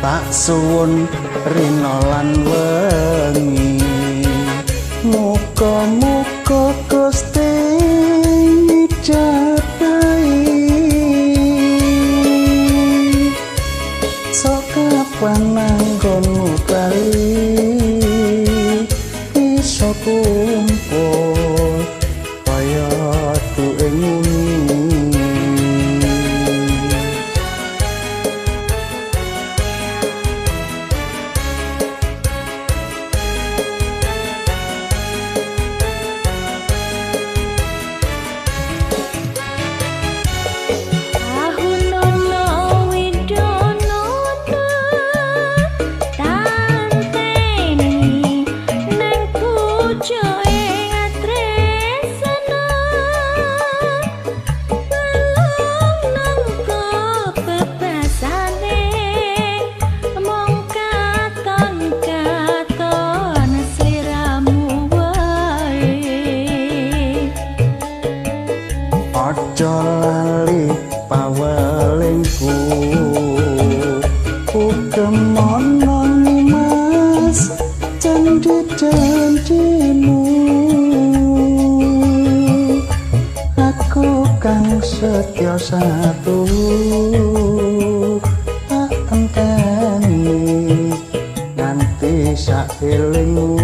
Tak suwun rina lan wengi muga-muga Gusti ngijabahi saka pananggonmu bali iso kumpul kaya duwe nguni. Aja lali pawelingku ugemono Mas janji-janjimu aku kang setya satu tak enteni nganti saelingmu.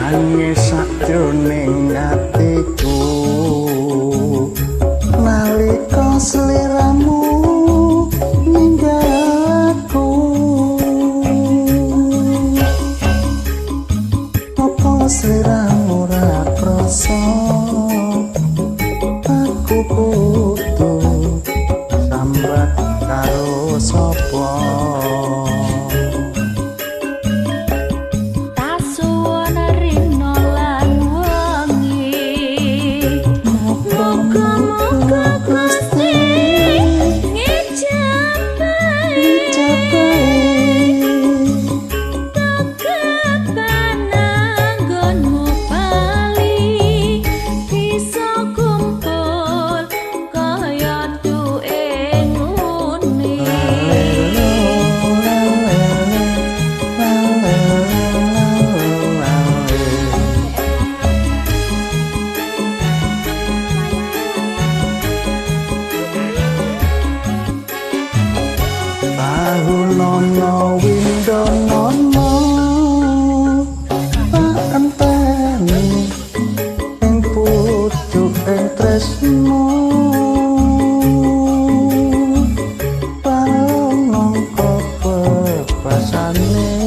Nangis sakjroning atiku nalika sliramu ninggalku apa sliramu ora krasa aku kudu sambat karo sapa. Nono windo nono tak enteni ing pucuk ing tresno panongko bebasane